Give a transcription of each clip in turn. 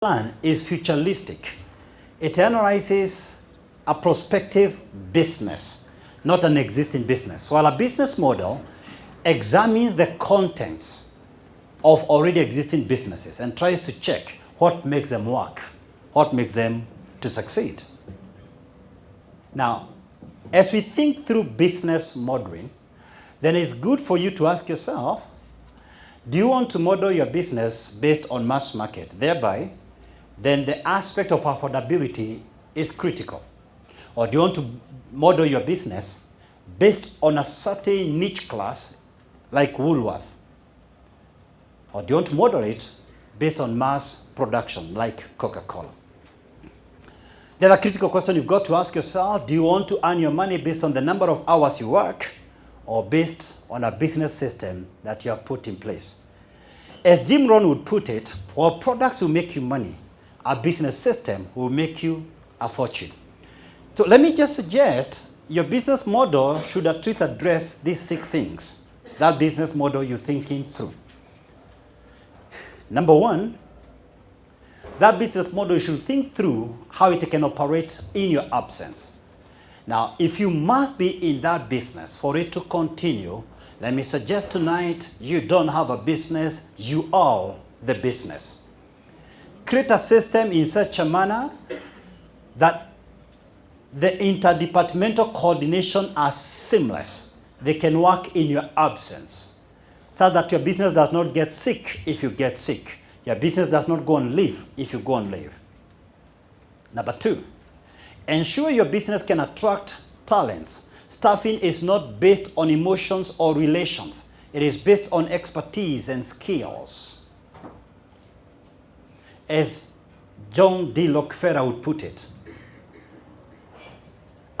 plan is futuristic. It analyzes a prospective business, not an existing business. While a business model examines the contents of already existing businesses and tries to check what makes them work, what makes them to succeed. Now, as we think through business modeling, then it's good for you to ask yourself, do you want to model your business based on mass market? Thereby, then the aspect of affordability is critical. Or do you want to model your business based on a certain niche class like Woolworth? Or do you want to model it based on mass production like Coca-Cola? The other critical question you've got to ask yourself, do you want to earn your money based on the number of hours you work or based on a business system that you have put in place? As Jim Rohn would put it, while products will make you money, a business system will make you a fortune. So let me just suggest your business model should at least address these 6 things. That business model you're thinking through. Number 1, that business model should think through how it can operate in your absence. Now, if you must be in that business for it to continue, let me suggest tonight you don't have a business, you are the business. Create a system in such a manner that the interdepartmental coordination are seamless. They can work in your absence, so that your business does not get sick if you get sick. Your business does not go on leave if you go on leave. Number 2, ensure your business can attract talents. Staffing is not based on emotions or relations. It is based on expertise and skills. As John D. Rockefeller would put it,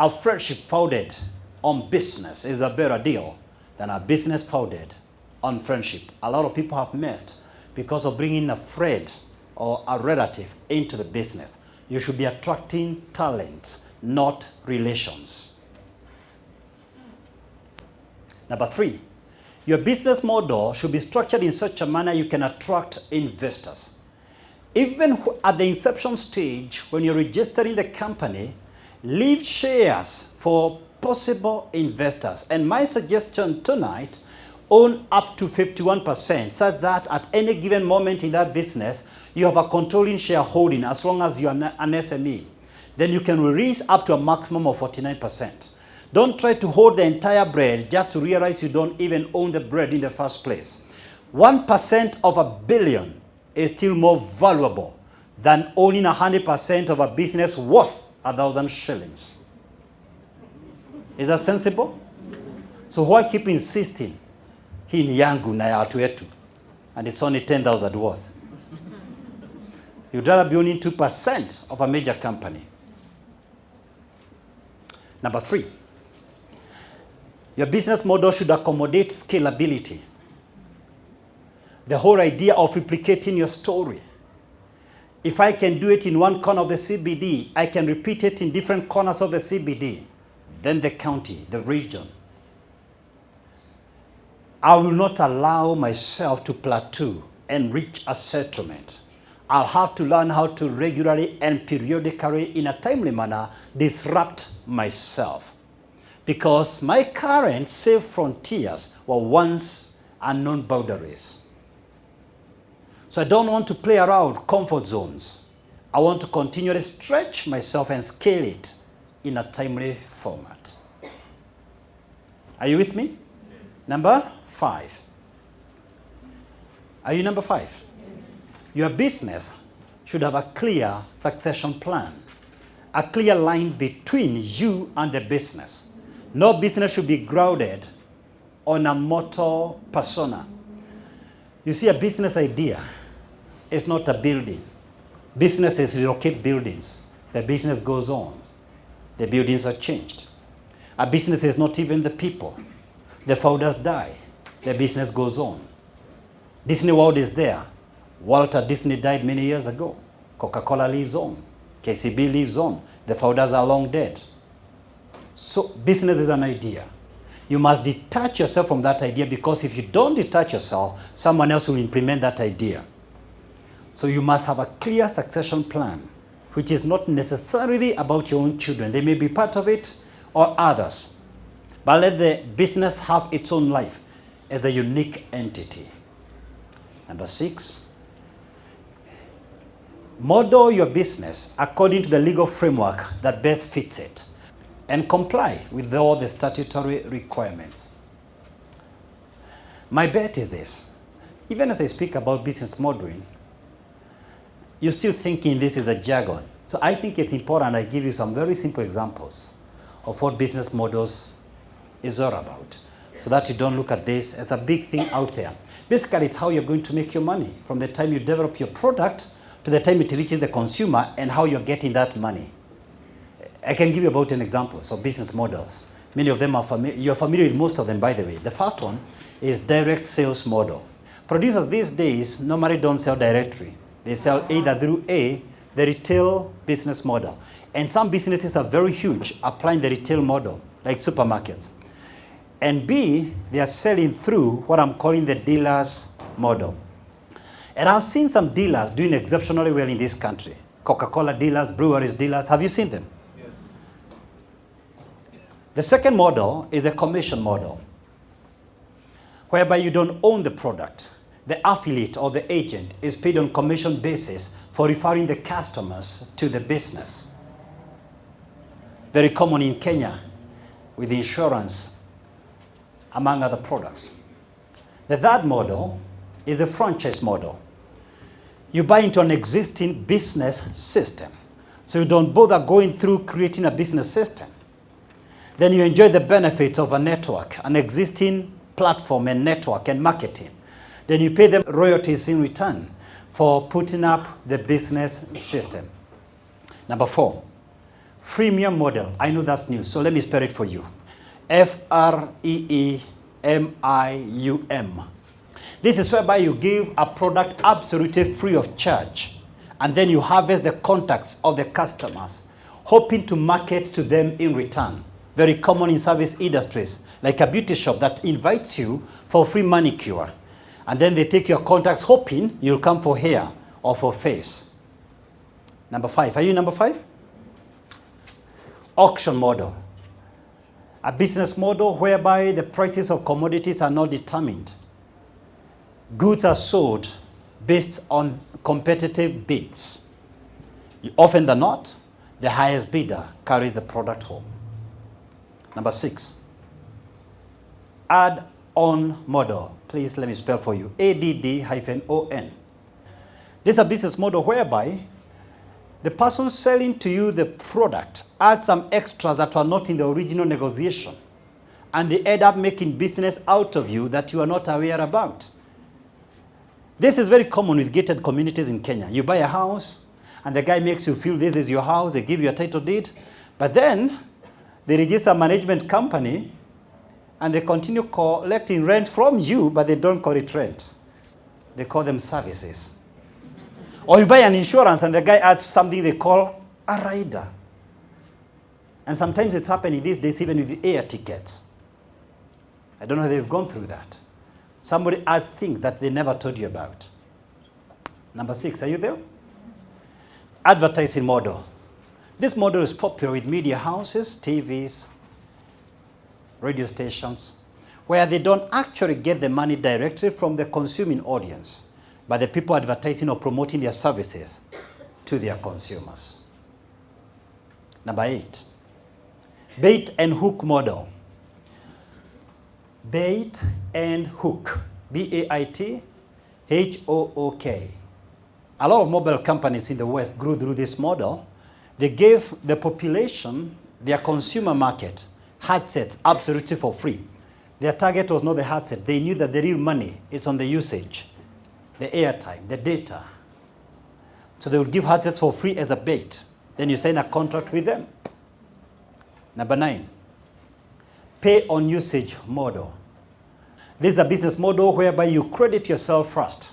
a friendship founded on business is a better deal than a business founded on friendship. A lot of people have missed because of bringing a friend or a relative into the business. You should be attracting talents, not relations. Number 3, your business model should be structured in such a manner you can attract investors. Even at the inception stage, when you're registering the company, leave shares for possible investors. And my suggestion tonight, own up to 51%, such that at any given moment in that business, you have a controlling shareholding as long as you're an SME. Then you can release up to a maximum of 49%. Don't try to hold the entire bread just to realize you don't even own the bread in the first place. 1% of a billion is still more valuable than owning 100% of a business worth 1,000 shillings. Is that sensible? So why keep insisting hii ni yangu na ya watu wetu and it's only 10,000 worth? You'd rather be owning 2% of a major company. Number 3, your business model should accommodate scalability. The whole idea of replicating your story. If I can do it in one corner of the CBD, I can repeat it in different corners of the CBD, then the county, the region. I will not allow myself to plateau and reach a settlement. I'll have to learn how to regularly and periodically, in a timely manner, disrupt myself. Because my current safe frontiers were once unknown boundaries. So I don't want to play around comfort zones. I want to continually stretch myself and scale it in a timely format. Are you with me? Yes. Number 5. Are you number 5? Yes. Your business should have a clear succession plan, a clear line between you and the business. No business should be grounded on a mortal persona. You see, a business idea is not a building. Businesses relocate buildings. The business goes on. The buildings are changed. A business is not even the people. The founders die. The business goes on. Disney World is there. Walter Disney died many years ago. Coca-Cola lives on. KCB lives on. The founders are long dead. So business is an idea. You must detach yourself from that idea, because if you don't detach yourself, someone else will implement that idea. So you must have a clear succession plan, which is not necessarily about your own children. They may be part of it or others. But let the business have its own life as a unique entity. Number 6, model your business according to the legal framework that best fits it and comply with all the statutory requirements. My bet is this: even as I speak about business modeling, you're still thinking this is a jargon. So I think it's important I give you some very simple examples of what business models is all about, so that you don't look at this as a big thing out there. Basically, it's how you're going to make your money from the time you develop your product to the time it reaches the consumer, and how you're getting that money. I can give you about an example of business models. Many of them are you're familiar with most of them, by the way. The first one is direct sales model. Producers these days normally don't sell directly. They sell either through A, the retail business model. And some businesses are very huge, applying the retail model, like supermarkets. And B, they are selling through what I'm calling the dealers model. And I've seen some dealers doing exceptionally well in this country. Coca-Cola dealers, breweries dealers. Have you seen them? Yes. The second model is a commission model, whereby you don't own the product. The affiliate or the agent is paid on commission basis for referring the customers to the business. Very common in Kenya with insurance, among other products. The third model is the franchise model. You buy into an existing business system, so you don't bother going through creating a business system. Then you enjoy the benefits of a network, an existing platform and network and marketing. Then you pay them royalties in return for putting up the business system. Number 4, freemium model. I know that's new, so let me spell it for you. Freemium. This is whereby you give a product absolutely free of charge, and then you harvest the contacts of the customers, hoping to market to them in return. Very common in service industries, like a beauty shop that invites you for free manicure, and then they take your contacts hoping you'll come for hair or for face. Number 5. Are you number 5? Auction model. A business model whereby the prices of commodities are not determined. Goods are sold based on competitive bids. Often than not, the highest bidder carries the product home. Number 6, add-on model. Please let me spell for you. ADD-ON. This is a business model whereby the person selling to you the product adds some extras that were not in the original negotiation, and they end up making business out of you that you are not aware about. This is very common with gated communities in Kenya. You buy a house, and the guy makes you feel this is your house. They give you a title deed, but then they register a management company, and they continue collecting rent from you, but they don't call it rent. They call them services. Or you buy an insurance, and the guy adds something they call a rider. And sometimes it's happening these days even with air tickets. I don't know if they've gone through that. Somebody adds things that they never told you about. Number 6, are you there? Advertising model. This model is popular with media houses, TVs, radio stations, where they don't actually get the money directly from the consuming audience, but the people advertising or promoting their services to their consumers. Number 8, bait and hook model. Bait and hook. BAIT HOOK. A lot of mobile companies in the West grew through this model. They gave the population, their consumer market, handsets absolutely for free. Their target was not the handset. They knew that the real money is on the usage, the airtime, the data. So they would give handsets for free as a bait. Then you sign a contract with them. Number 9, pay on usage model. This is a business model whereby you credit yourself first,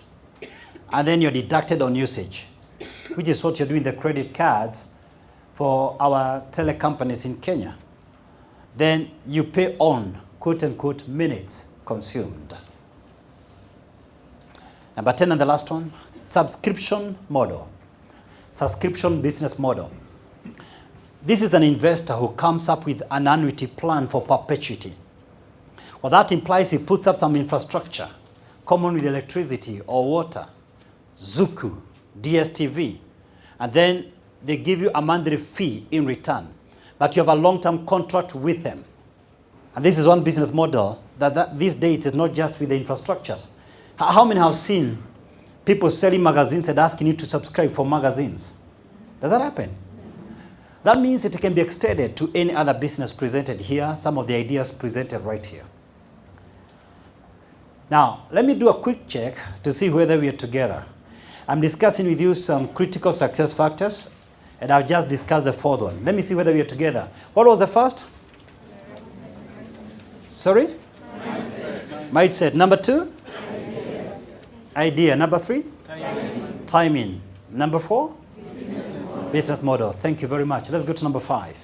and then you're deducted on usage, which is what you're doing the credit cards for our telecompanies in Kenya. Then you pay on, quote unquote, minutes consumed. Number 10 and the last one, Subscription model. Subscription business model. This is an investor who comes up with an annuity plan for perpetuity. Well, that implies he puts up some infrastructure, common with electricity or water, Zuku, DSTV, and then they give you a monthly fee in return. But you have a long-term contract with them. And this is one business model that these days is not just with the infrastructures. How many have seen people selling magazines and asking you to subscribe for magazines? Does that happen? That means it can be extended to any other business presented here, some of the ideas presented right here. Now, let me do a quick check to see whether we are together. I'm discussing with you some critical success factors, and I've just discussed the fourth one. Let me see whether we are together. What was the first? Sorry? Mindset. Number 2? Idea. Number 3? Timing. Number 4? Business model. Thank you very much. Let's go to number 5.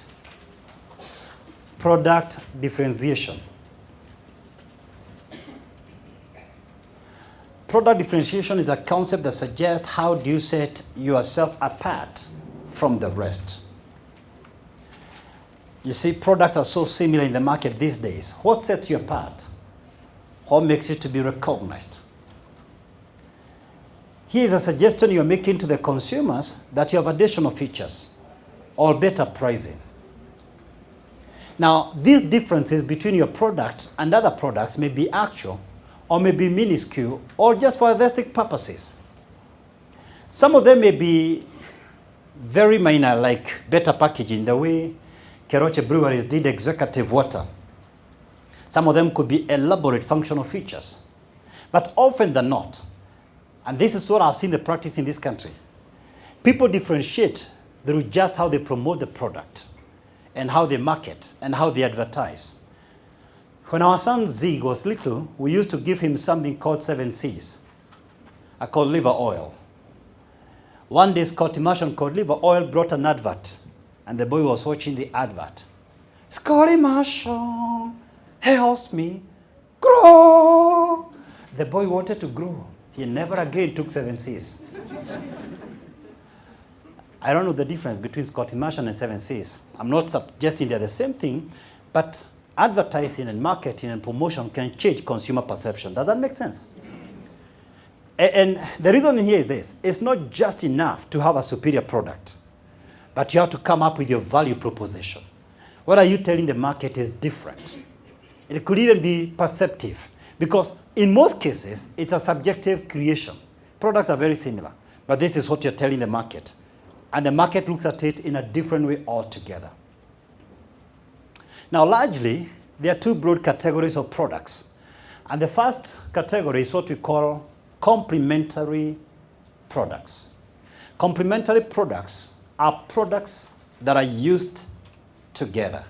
Product differentiation. Product differentiation is a concept that suggests how do you set yourself apart from the rest. You see, products are so similar in the market these days. What sets you apart? What makes you to be recognized? Here is a suggestion you are making to the consumers that you have additional features or better pricing. Now, these differences between your product and other products may be actual or may be minuscule or just for aesthetic purposes. Some of them may be very minor, like better packaging, the way Keroche breweries did executive water. Some of them could be elaborate functional features. But often than not, and this is what I've seen the practice in this country, people differentiate through just how they promote the product and how they market and how they advertise. When our son Zig was little, we used to give him something called 7 C's, called liver oil. One day, Scott Immersion called liver oil brought an advert, and the boy was watching the advert. Scott Immersion helps me grow. The boy wanted to grow. He never again took 7 C's. I don't know the difference between Scott Immersion and 7 C's. I'm not suggesting they're the same thing, but advertising and marketing and promotion can change consumer perception. Does that make sense? And the reason here is this. It's not just enough to have a superior product, but you have to come up with your value proposition. What are you telling the market is different? It could even be perceptive, because in most cases, it's a subjective creation. Products are very similar, but this is what you're telling the market. And the market looks at it in a different way altogether. Now, largely, there are 2 broad categories of products. And the first category is what we call complementary products. Complementary products are products that are used together.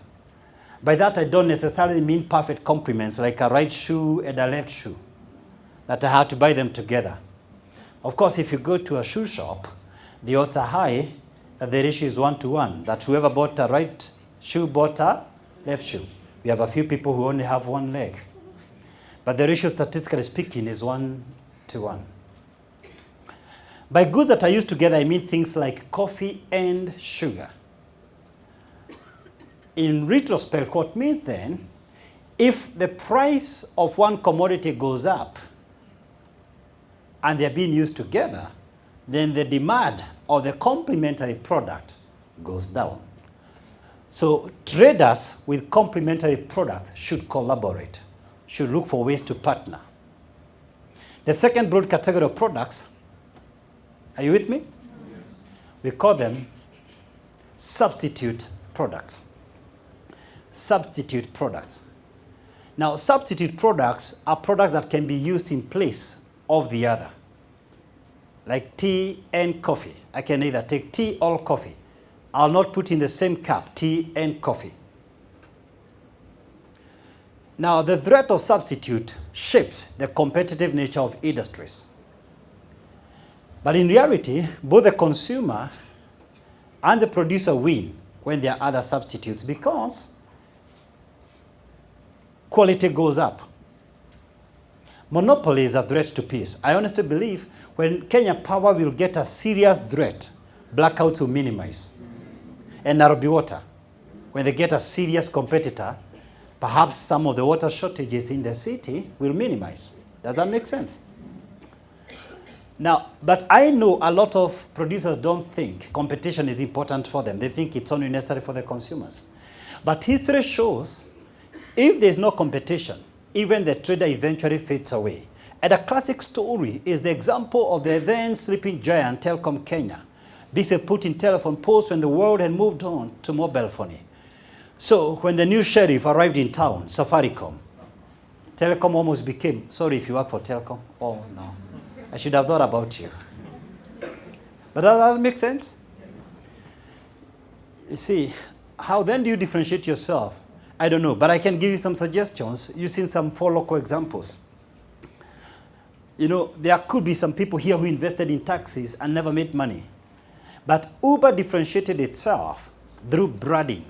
By that, I don't necessarily mean perfect complements, like a right shoe and a left shoe, that I have to buy them together. Of course, if you go to a shoe shop, the odds are high that the ratio is 1-to-1, that whoever bought a right shoe bought a left shoe. We have a few people who only have one leg. But the ratio, statistically speaking, is 1-to-1. By goods that are used together, I mean things like coffee and sugar. In retrospect, what means then, if the price of one commodity goes up and they're being used together, then the demand of the complementary product goes down. So traders with complementary products should collaborate, should look for ways to partner. The second broad category of products, are you with me? We call them substitute products. Substitute products. Now, substitute products are products that can be used in place of the other. Like tea and coffee. I can either take tea or coffee. I'll not put in the same cup tea and coffee. Now, the threat of substitute shapes the competitive nature of industries. But in reality, both the consumer and the producer win when there are other substitutes, because quality goes up. Monopoly is a threat to peace. I honestly believe When Kenya Power will get a serious threat, blackouts will minimize. And Nairobi Water, when they get a serious competitor, perhaps some of the water shortages in the city will minimize. Does that make sense? Now, but I know a lot of producers don't think competition is important for them. They think it's only necessary for the consumers. But history shows if there's no competition, even the trader eventually fades away. And a classic story is the example of the then sleeping giant Telecom Kenya. Busy putting telephone posts when the world had moved on to mobile phone. So when the new sheriff arrived in town, Safaricom, Telecom almost became, sorry if you work for Telecom. Oh no, I should have thought about you. But does that make sense? You see, how then do you differentiate yourself? I don't know, but I can give you some suggestions using some 4 local examples. You know, there could be some people here who invested in taxis and never made money. But Uber differentiated itself through branding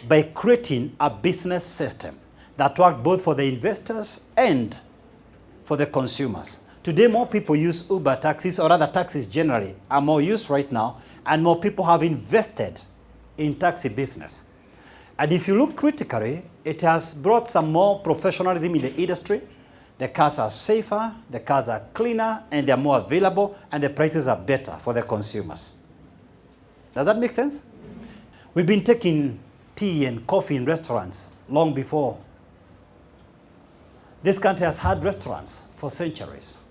by creating a business system that worked both for the investors and for the consumers. Today, more people use Uber taxis, or other taxis generally, are more used right now, and more people have invested in taxi business. And if you look critically, it has brought some more professionalism in the industry. The cars are safer, the cars are cleaner, and they're more available, and the prices are better for the consumers. Does that make sense? We've been taking tea and coffee in restaurants long before. This country has had restaurants for centuries.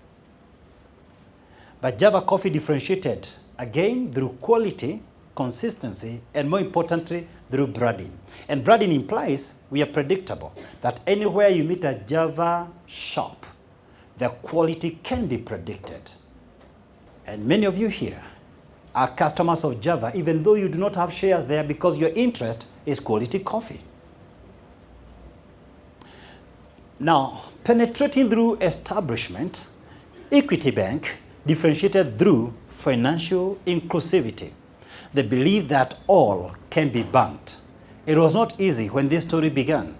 But Java Coffee differentiated again through quality, consistency, and more importantly, through branding. And branding implies we are predictable, that anywhere you meet a Java shop, the quality can be predicted. And many of you here are customers of Java, even though you do not have shares there because your interest is quality coffee. Now, penetrating through establishment, Equity Bank differentiated through financial inclusivity. The belief that all can be banked. It was not easy when this story began.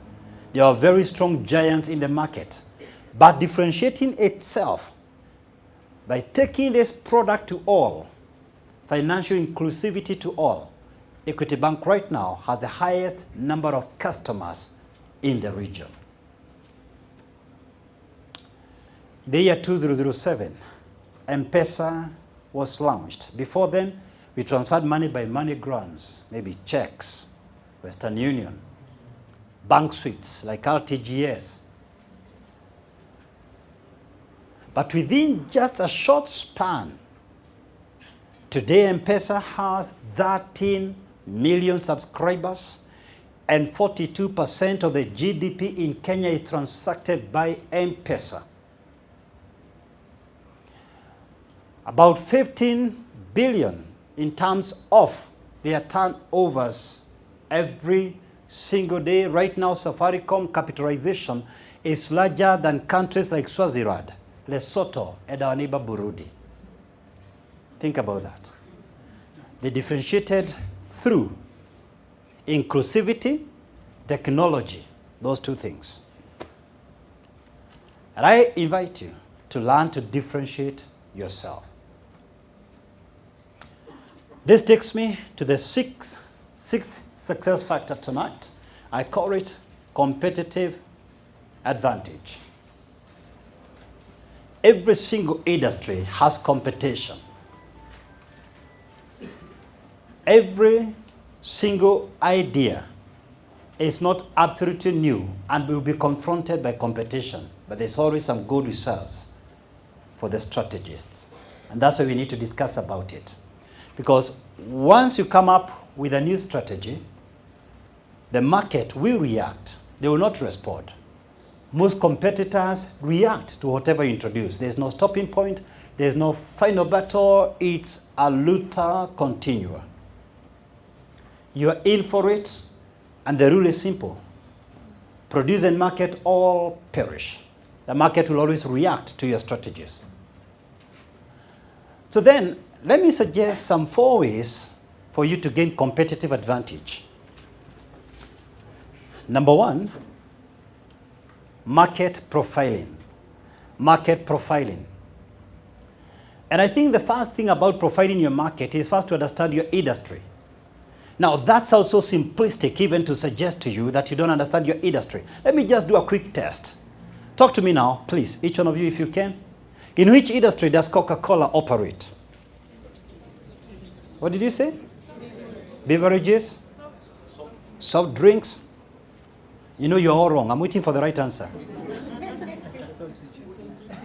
There were very strong giants in the market, but differentiating itself by taking this product to all, financial inclusivity to all. Equity Bank right now has the highest number of customers in the region. In the year 2007, M-Pesa was launched. Before then, we transferred money by MoneyGrams, maybe checks, Western Union, bank sweeps like RTGS. But within just a short span, today M-Pesa has 13 million subscribers, and 42% of the GDP in Kenya is transacted by M-Pesa. About 15 billion in terms of their turnovers every single day. Right now, Safaricom capitalization is larger than countries like Swaziland, Lesotho, and our neighbor Burundi. Think about that. They differentiated through inclusivity, technology, those 2 things. And I invite you to learn to differentiate yourself. This takes me to the sixth success factor tonight. I call it competitive advantage. Every single industry has competition. Every single idea is not absolutely new and will be confronted by competition, but there's always some good reserves for the strategists. And that's why we need to discuss about it. Because once you come up with a new strategy, the market will react. They will not respond. Most competitors react to whatever you introduce. There's no stopping point. There's no final battle. It's a luta continua. You are in for it, and the rule is simple. Produce and market all perish. The market will always react to your strategies. So then, let me suggest some 4 ways for you to gain competitive advantage. Number 1, market profiling. Market profiling. And I think the first thing about profiling your market is first to understand your industry. Now, that's also simplistic even to suggest to you that you don't understand your industry. Let me just do a quick test. Talk to me now, please, each one of you if you can. In which industry does Coca-Cola operate? What did you say? Beverages? Soft drinks? You know you're all wrong. I'm waiting for the right answer.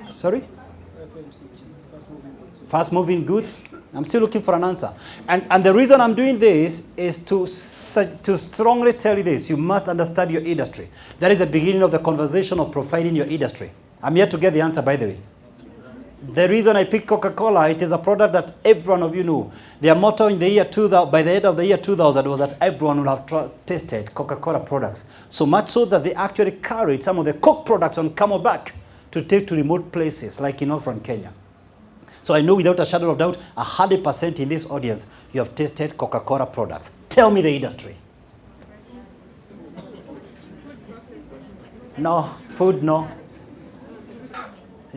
Sorry? Fast-moving goods? I'm still looking for an answer. And the reason I'm doing this is to strongly tell you this. You must understand your industry. That is the beginning of the conversation of profiling your industry. I'm here to get the answer, by the way. The reason I picked Coca-Cola, it is a product that every one of you know. Their motto in the year 2000, by the end of the year 2000, was that everyone will have tasted Coca-Cola products. So much so that they actually carried some of the Coke products on camelback to take to remote places, like in northern Kenya. So I know without a shadow of doubt, 100% in this audience, you have tasted Coca-Cola products. Tell me the industry. No. Food, no.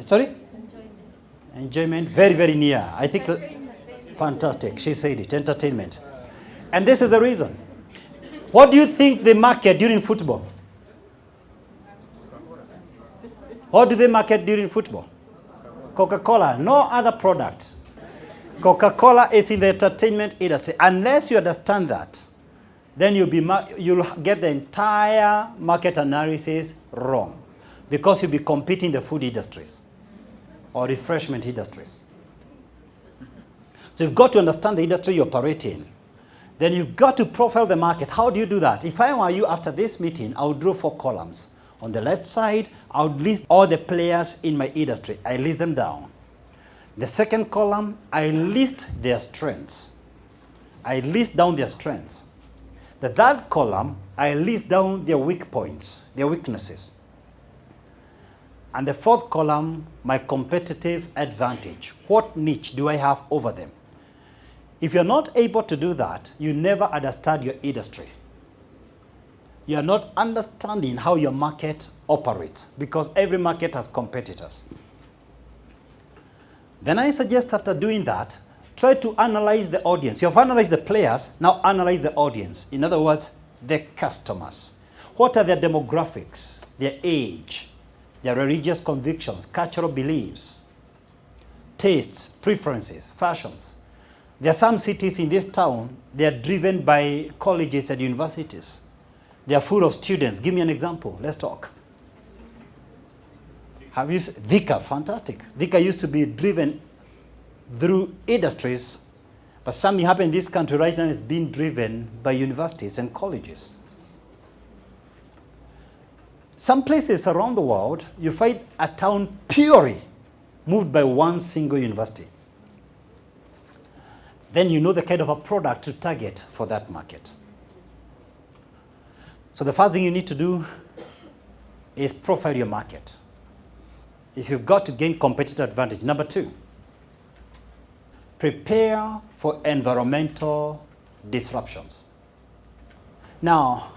Sorry? Enjoyment. Very, very near. I think. Fantastic. She said it. Entertainment. And this is the reason. What do you think they market during football? What do they market during football? Coca-Cola. No other product. Coca-Cola is in the entertainment industry. Unless you understand that, then you'll get the entire market analysis wrong. Because you'll be competing in the food industries or refreshment industries. So you've got to understand the industry you operate in. Then you've got to profile the market. How do you do that? If I were you after this meeting, I would draw 4 columns. On the left side, I would list all the players in my industry. I list them down. The second column, I list their strengths. I list down their strengths. The third column, I list down their weak points, their weaknesses. And the fourth column, my competitive advantage. What niche do I have over them? If you're not able to do that, you never understand your industry. You are not understanding how your market operates because every market has competitors. Then I suggest after doing that, try to analyze the audience. You have analyzed the players, now analyze the audience. In other words, the customers. What are their demographics, their age, their religious convictions, cultural beliefs, tastes, preferences, fashions. There are some cities in this town, they are driven by colleges and universities. They are full of students. Give me an example. Let's talk. Have you seen Thika? Fantastic. Thika used to be driven through industries, but something happened in this country right now is being driven by universities and colleges. Some places around the world, you find a town purely moved by one single university. Then you know the kind of a product to target for that market. So the first thing you need to do is profile your market. If you've got to gain competitive advantage. Number 2, prepare for environmental disruptions. Now,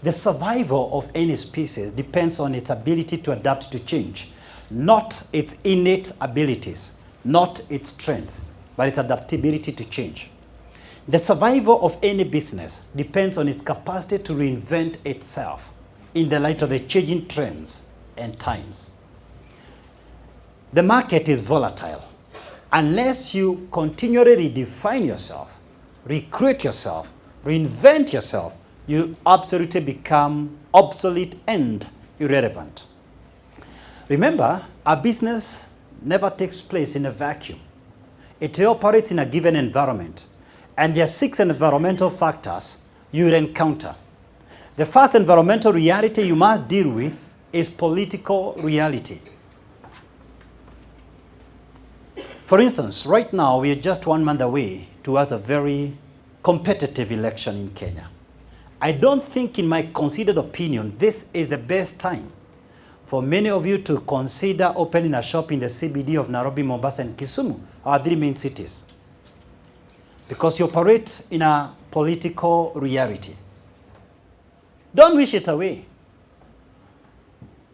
the survival of any species depends on its ability to adapt to change, not its innate abilities, not its strength, but its adaptability to change. The survival of any business depends on its capacity to reinvent itself in the light of the changing trends and times. The market is volatile. Unless you continually redefine yourself, recreate yourself, reinvent yourself, you absolutely become obsolete and irrelevant. Remember, a business never takes place in a vacuum. It operates in a given environment. And there are 6 environmental factors you will encounter. The first environmental reality you must deal with is political reality. For instance, right now we are just 1 month away towards a very competitive election in Kenya. I don't think, in my considered opinion, this is the best time for many of you to consider opening a shop in the CBD of Nairobi, Mombasa, and Kisumu, our 3 main cities. Because you operate in a political reality. Don't wish it away.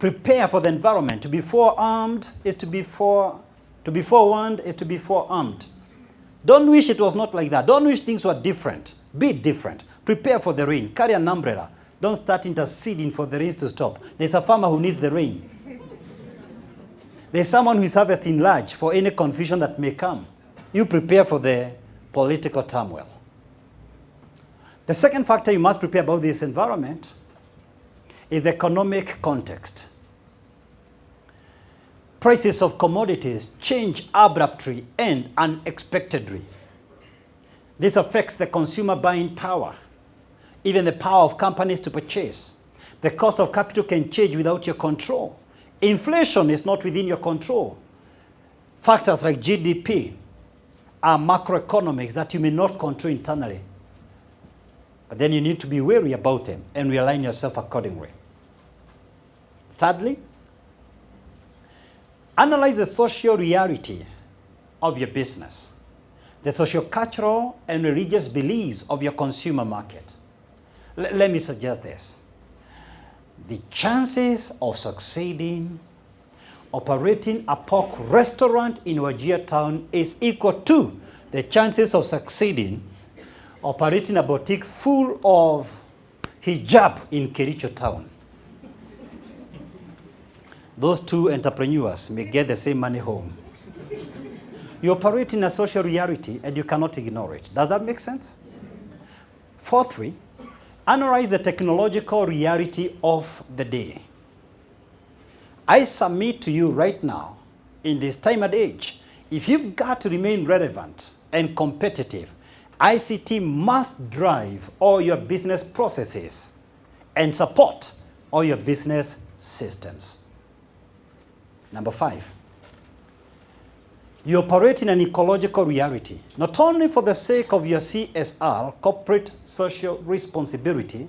Prepare for the environment. To be forearmed is to be To be forewarned is to be forearmed. Don't wish it was not like that. Don't wish things were different. Be different. Prepare for the rain. Carry an umbrella. Don't start interceding for the rains to stop. There's a farmer who needs the rain. There's someone who is harvesting large for any confusion that may come. You prepare for the political turmoil. The second factor you must prepare about this environment is the economic context. Prices of commodities change abruptly and unexpectedly. This affects the consumer buying power, even the power of companies to purchase. The cost of capital can change without your control. Inflation is not within your control. Factors like GDP are macroeconomics that you may not control internally. But then you need to be wary about them and realign yourself accordingly. Thirdly, analyze the social reality of your business, the socio-cultural and religious beliefs of your consumer market. Let me suggest this. The chances of succeeding operating a pork restaurant in Wajir town is equal to the chances of succeeding operating a boutique full of hijab in Kericho town. Those two entrepreneurs may get the same money home. You operate in a social reality and you cannot ignore it. Does that make sense? Fourthly, analyze the technological reality of the day. I submit to you right now, in this time and age, if you've got to remain relevant and competitive, ICT must drive all your business processes and support all your business systems. Number 5, you operate in an ecological reality, not only for the sake of your CSR, corporate social responsibility,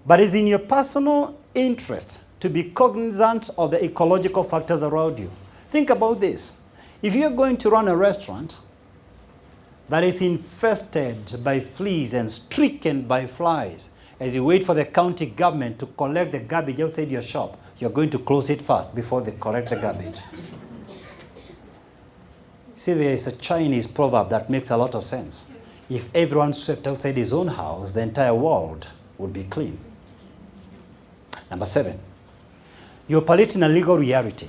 but it's in your personal interest to be cognizant of the ecological factors around you. Think about this. If you're going to run a restaurant that is infested by fleas and stricken by flies, as you wait for the county government to collect the garbage outside your shop, you're going to close it first before they collect the garbage. See, there is a Chinese proverb that makes a lot of sense. If everyone swept outside his own house, the entire world would be clean. Number 7, you operate in a legal reality.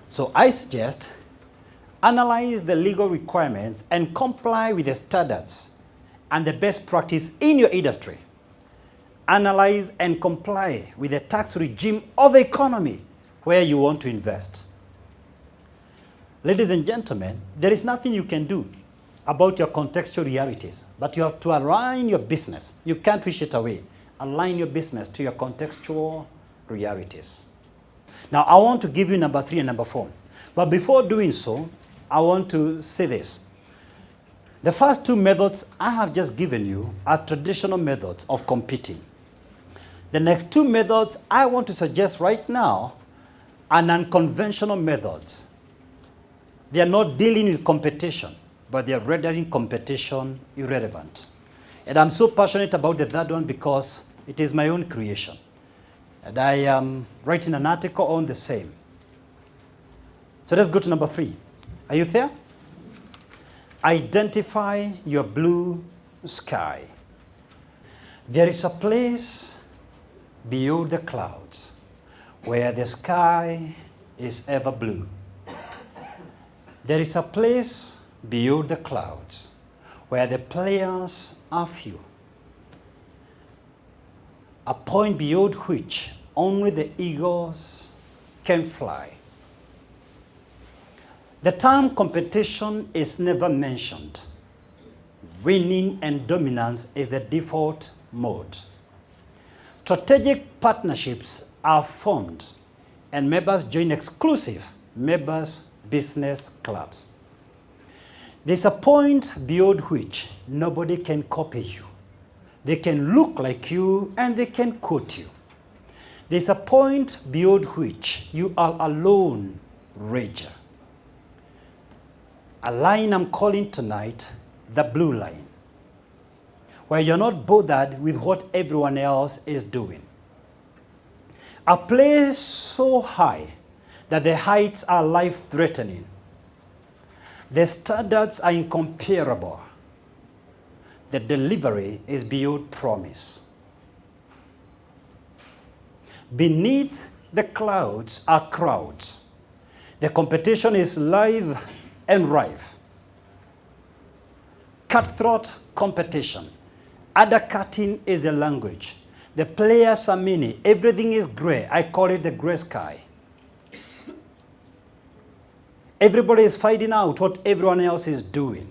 So I suggest analyze the legal requirements and comply with the standards and the best practice in your industry. Analyze and comply with the tax regime of the economy where you want to invest. Ladies and gentlemen, there is nothing you can do about your contextual realities, but you have to align your business. You can't wish it away. Align your business to your contextual realities. Now, I want to give you number 3 and number 4. But before doing so, I want to say this. The first 2 methods I have just given you are traditional methods of competing. The next 2 methods I want to suggest right now are unconventional methods. They are not dealing with competition, but they are rendering competition irrelevant. And I'm so passionate about the third one because it is my own creation. And I am writing an article on the same. So let's go to number 3. Are you there? Identify your blue sky. There is a place beyond the clouds where the sky is ever blue. There is a place beyond the clouds where the players are few. A point beyond which only the eagles can fly. The term competition is never mentioned. Winning and dominance is the default mode. Strategic partnerships are formed and members join exclusive members business clubs. There's a point beyond which nobody can copy you. They can look like you and they can quote you. There's a point beyond which you are a lone ranger. A line I'm calling tonight the blue line, where you're not bothered with what everyone else is doing. A place so high that the heights are life-threatening. The standards are incomparable. The delivery is beyond promise. Beneath the clouds are crowds. The competition is live and rife. Cutthroat competition. Undercutting is the language. The players are many. Everything is gray. I call it the gray sky. Everybody is finding out what everyone else is doing.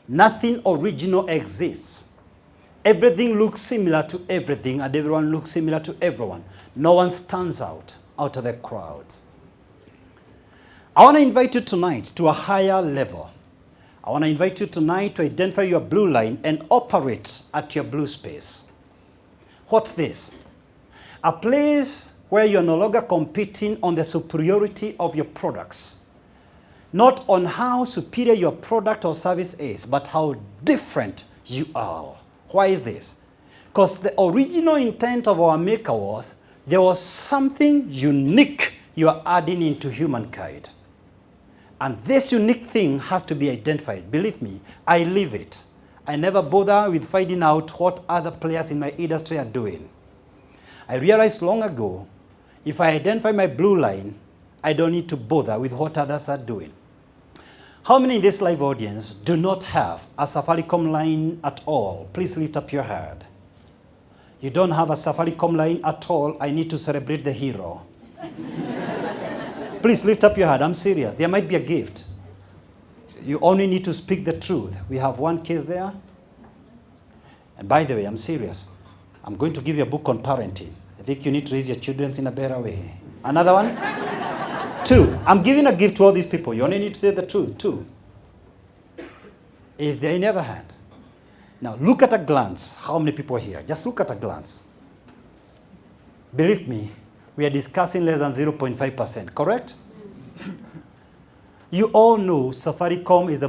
Nothing original exists. Everything looks similar to everything, and everyone looks similar to everyone. No one stands out of the crowds. I want to invite you tonight to a higher level. I want to invite you tonight to identify your blue line and operate at your blue space. What's this? A place where you're no longer competing on the superiority of your products. Not on how superior your product or service is, but how different you are. Why is this? Because the original intent of our Maker was, there was something unique you are adding into humankind. And this unique thing has to be identified. Believe me, I live it. I never bother with finding out what other players in my industry are doing. I realized long ago, if I identify my blue line, I don't need to bother with what others are doing. How many in this live audience do not have a Safaricom line at all? Please lift up your hand. You don't have a Safaricom line at all. I need to celebrate the hero. Please lift up your hand. I'm serious. There might be a gift. You only need to speak the truth. We have one case there. And by the way, I'm serious. I'm going to give you a book on parenting. I think you need to raise your children in a better way. Another one? 2. I'm giving a gift to all these people. You only need to say the truth. 2. Is there any other hand? Now, look at a glance. How many people are here? Just look at a glance. Believe me, we are discussing less than 0.5%, correct? You all know Safaricom is the